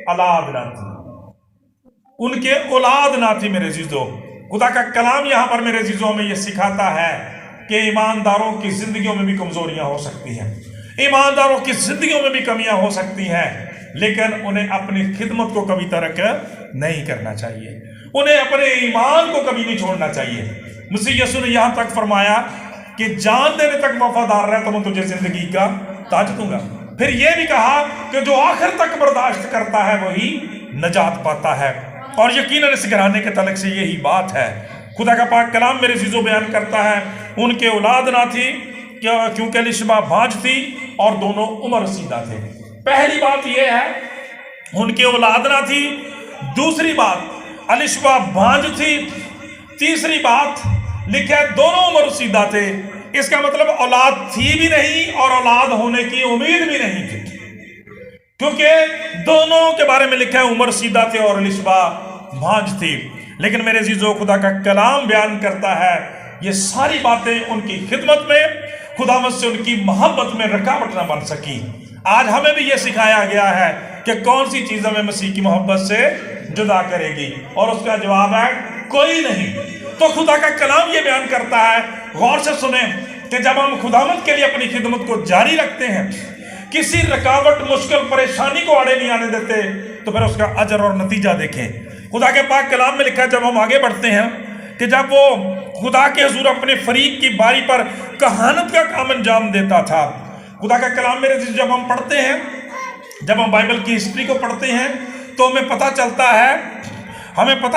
औलाद ना थी, उनके औलाद ना थी। मेरे अजीजों, खुदा का कलाम यहाँ पर मेरे अजीजों में ये सिखाता है कि ईमानदारों की जिंदगियों में भी कमजोरियां हो सकती हैं, ईमानदारों की जिंदगियों में भी कमियां हो सकती हैं, लेकिन उन्हें अपनी खिदमत को कभी तर्क नहीं करना चाहिए, उन्हें अपने ईमान को कभी नहीं छोड़ना चाहिए। मसीह यीशु ने यहाँ तक फरमाया कि जान देने तक वफादार रह तो मैं तुझे जिंदगी का ताज दूंगा। फिर यह भी कहा कि जो आखिर तक बर्दाश्त करता है वही नजात पाता है। और यकीनन इस घराने के तलक से यही बात है। खुदा का पाक कलाम मेरे अजीजों बयान करता है उनके औलाद ना थी क्योंकि अलिशबा भांज थी और दोनों उम्र रसीदा थे। पहली बात यह है उनके औलाद ना थी, दूसरी बात अलिशबा भांज थी, तीसरी बात लिखा दोनों उम्र रसीदा थे। इसका मतलब औलाद थी भी नहीं और औलाद होने की उम्मीद भी नहीं थी, क्योंकि दोनों के बारे में लिखा है उम्र सीधा थे और अलिशबा भांज थी। लेकिन मेरे अजीजों, खुदा का कलाम बयान करता है ये सारी बातें उनकी खिदमत में, खुदावंद से उनकी मोहब्बत में रुकावट ना बन सकी। आज हमें भी ये सिखाया गया है कि कौन सी चीज हमें मसीह की मोहब्बत से जुदा करेगी, और उसका जवाब है कोई नहीं। तो खुदा का कलाम ये बयान करता है, गौर से सुने, कि जब हम खुदावंद के लिए अपनी खिदमत को जारी रखते हैं, किसी रुकावट मुश्किल परेशानी को आड़े नहीं आने देते, तो फिर उसका अजर और नतीजा देखें। खुदा के पाक कलाम में लिखा है जब हम आगे बढ़ते हैं कि जब वो खुदा के हुजूर अपने फरीक की बारी पर कहानत का काम अंजाम देता था। खुदा का कलाम मेरे जब हम पढ़ते हैं, जब हम बाइबल की हिस्ट्री को पढ़ते हैं, तो हमें पता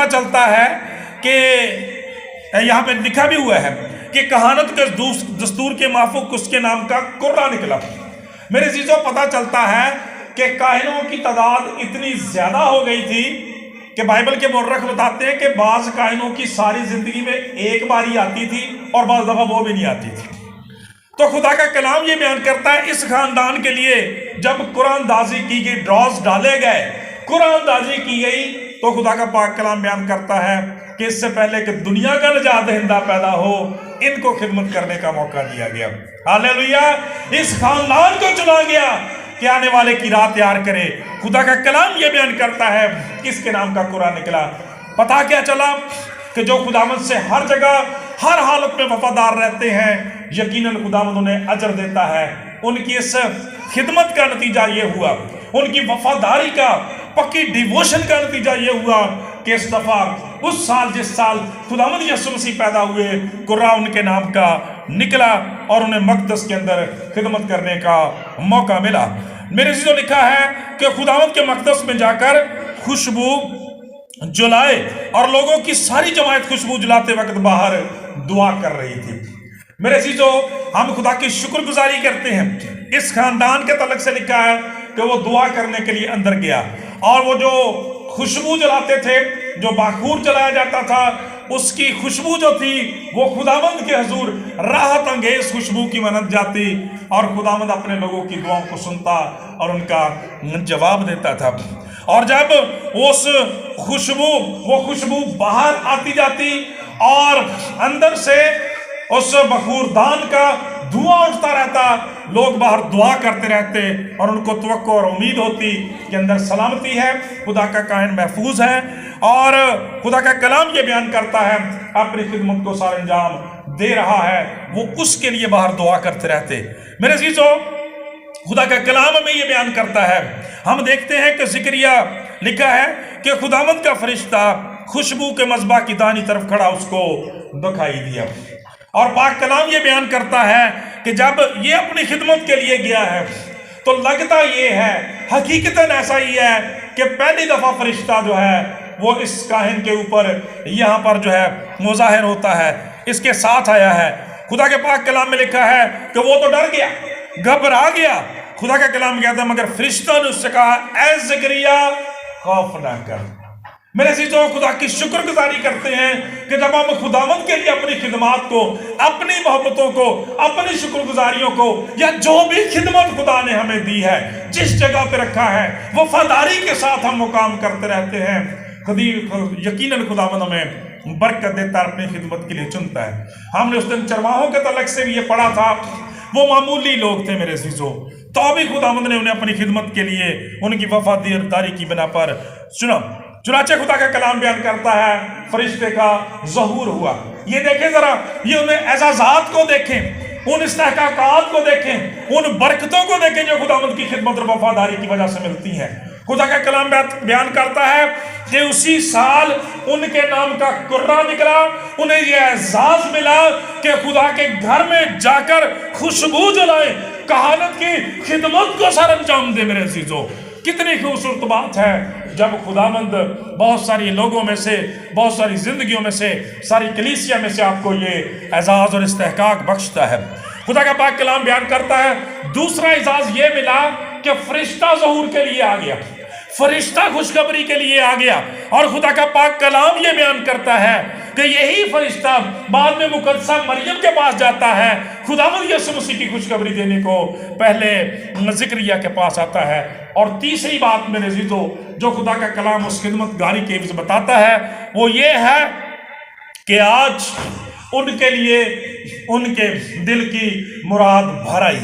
चलता है कि यहाँ पे लिखा भी हुआ है कि कहानत के दस्तूर के माफूक उसके नाम का कुर्रा निकला। मेरे चीजों पता चलता है कि काहिनों की तादाद इतनी ज्यादा हो गई थी कि बाइबल के मुर्रख बताते हैं कि बाज काहिनों की सारी जिंदगी में एक बार ही आती थी और बाज दफा वो भी नहीं आती थी। तो खुदा का कलाम ये बयान करता है इस खानदान के लिए जब कुरानदाजी की गई, ड्रॉज डाले गए, कुरानदाजी की गई, तो खुदा का पाक कलाम बयान करता है कि इससे पहले कि दुनिया का निजात दहिंदा पैदा हो, इनको खिदमत करने का मौका दिया गया। हालेलुया! इस खानदान को चुना गया कि आने वाले की राह तैयार करे। खुदा का कलाम ये बयान करता है किसके नाम का कुरान निकला। पता क्या चला कि जो खुदावंद से हर जगह हर हालत में वफादार रहते हैं, यकीनन खुदावंद उन्हें अजर देता है। उनकी इस खिदमत का नतीजा ये हुआ, उनकी वफादारी का, पक्की डिवोशन का नतीजा ये हुआ कि इस दफा उस साल जिस साल खुदावंद यीशु मसीह पैदा हुए, कुर्रा उनके नाम का निकला और उन्हें मक़दस के अंदर खिदमत करने का मौका मिला। मेरे चीज़ों लिखा है कि खुदावंद के मक़दस में जाकर खुशबू जलाए और लोगों की सारी जमात खुशबू जलाते वक्त बाहर दुआ कर रही थी। मेरे चीज़ों, हम खुदा की शुक्रगुजारी करते हैं। इस खानदान के तलक से लिखा है कि वो दुआ करने के लिए अंदर गया और वो जो खुशबू जलाते थे, जो बाखूर जलाया जाता था, उसकी खुशबू जो थी वो खुदावंद के हुजूर राहत अंगेज खुशबू की मानत जाती और खुदावंद अपने लोगों की दुआओं को सुनता और उनका जवाब देता था। और जब उस खुशबू बाहर आती जाती और अंदर से उस बखूरदान का धुआं उठता रहता, लोग बाहर दुआ करते रहते और उनको तवक्को और उम्मीद होती कि अंदर सलामती है, खुदा का काहिन महफूज है। और खुदा का कलाम ये बयान करता है अपनी खिदमत को सार अंजाम दे रहा है, वो उसके लिए बाहर दुआ करते रहते। मेरे अजीजों, खुदा का कलाम में ये बयान करता है, हम देखते हैं कि ज़िक्रिया लिखा है कि खुदावंद का फरिश्ता खुशबू के मज़बा की दानी तरफ खड़ा उसको दिखाई दिया। और पाक कलाम ये बयान करता है कि जब ये अपनी खिदमत के लिए गया है तो लगता ये है, हकीकतन ऐसा ही है कि पहली दफ़ा फरिश्ता जो है वो इस काहिन के ऊपर यहाँ पर जो है मुज़ाहिर होता है, इसके साथ आया है। खुदा के पाक कलाम में लिखा है कि वो तो डर गया, घबरा गया। खुदा का कलाम कहता है मगर फरिश्ता ने उससे कहा, ऐ ज़करिया खौफ ना कर। मेरे चीज़ों, खुदा की शुक्रगुजारी करते हैं कि जब हम खुदावंद के लिए अपनी खिदमत को, अपनी मोहब्बतों को, अपनी शुक्रगुजारियों को, या जो भी खिदमत खुदा ने हमें दी है, जिस जगह पे रखा है, वफादारी के साथ हम मुकाम करते रहते हैं, यकीनन खुदावंद हमें बरकत देता है, अपनी खिदमत के लिए चुनता है। हमने उस दिन चरवाहों के तलक से भी ये पढ़ा था, वो मामूली लोग थे मेरे अजीजों, तो भी खुदावंद ने उन्हें अपनी खिदमत के लिए उनकी वफादारी की बिना पर चुना। चुनाचे खुदा का कलाम बयान करता है फरिश्ते का ज़हूर हुआ। ये देखें जरा, ये उन्हें एजाज़ात को देखें, उन इस्तेहकाकात को देखें, उन बरकतों को देखें जो खुदावंद की खिदमत और वफादारी की वजह से मिलती हैं। खुदा का कलाम बयान करता है कि उसी साल उनके नाम का कुर्रा निकला, उन्हें यह एजाज मिला कि खुदा के घर में जाकर खुशबू जलाए, कहानत की खिदमत को सर अंजाम दे। मेरे अजीजों, कितनी खूबसूरत बात है जब खुदावंद बहुत सारी लोगों में से, बहुत सारी जिंदगियों में से, सारी कलीसिया में से आपको ये एजाज और इस्तेहकाक बख्शता है। खुदा का पाक कलाम बयान करता है दूसरा एजाज ये मिला कि फरिश्ता ज़हूर के लिए आ गया, फरिश्ता खुशखबरी के लिए आ गया। और खुदा का पाक कलाम ये बयान करता है कि यही फरिश्ता बाद में मुकद्दसा मरियम के पास जाता है, खुदावंद यीशु मसीह की खुशखबरी देने को पहले ज़िक्रिया के पास आता है। और तीसरी बात मेरे अज़ीज़ों जो खुदा का कलाम उस खिदमतगारी के विषय बताता है वो ये है कि आज उनके लिए उनके दिल की मुराद भर आई।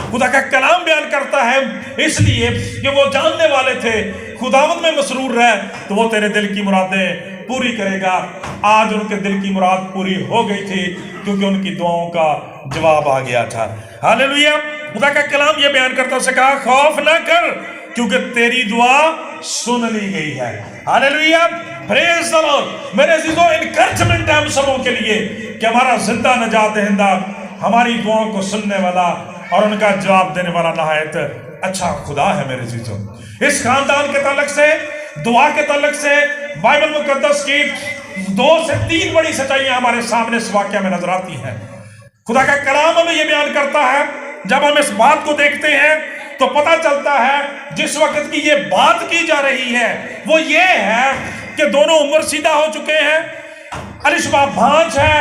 खुदा का कलाम बयान करता है इसलिए कि वो जानने वाले थे खुदावंद में मसरूर रहे तो वो तेरे दिल की मुरादें पूरी करेगा। आज उनके दिल की मुराद पूरी हो गई थी क्योंकि उनकी दुआओं का जवाब आ गया था। हालेलुया। खुदा का कलाम ये बयान करता है, कहा खौफ ना कर क्योंकि तेरी दुआ सुन ली गई है। Hallelujah, praise the Lord. मेरे अजीजों, एनकरेजमेंट है हम सबों के लिए कि हमारा जिंदा नजात दहिंदा हमारी दुआओं को सुनने वाला और उनका जवाब देने वाला नहायत अच्छा खुदा है। मेरे अजीजों, इस खानदान के ताल्लुक से, दुआ के ताल्लुक से बाइबल मुकद्दस की 2 से 3 बड़ी सच्चाइयां हमारे सामने इस वाकया में नजर आती हैं। खुदा का कलाम हमें यह बयान करता है, जब हम इस बात को देखते हैं तो पता चलता है जिस वक्त की ये बात की जा रही है वो ये है कि दोनों उम्र सीधा हो चुके हैं, अलिशबा भांज है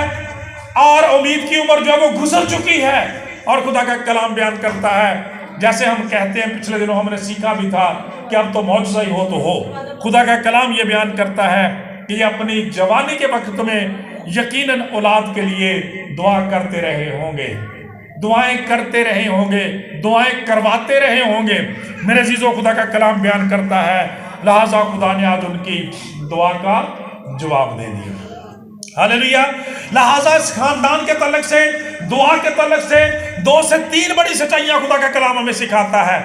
और उम्मीद की उम्र जो है वो गुजर चुकी है। और खुदा का कलाम बयान करता है, जैसे हम कहते हैं, पिछले दिनों हमने सीखा भी था कि अब तो मौजज़ा ही हो तो हो। खुदा का कलाम ये बयान करता है कि ये अपनी जवानी के वक्त में यकीनन औलाद के लिए दुआ करते रहे होंगे, दुआएं करते रहे होंगे, दुआएं करवाते रहे होंगे। मेरे अजीजों, खुदा का कलाम बयान करता है लिहाजा खुदा ने आज उनकी दुआ का जवाब दे दिया। हालेलुया। लिहाजा इस खानदान के तल्लक से, दुआ के तल्लक से 2 से 3 बड़ी सच्चाइयां खुदा का कलाम हमें सिखाता है।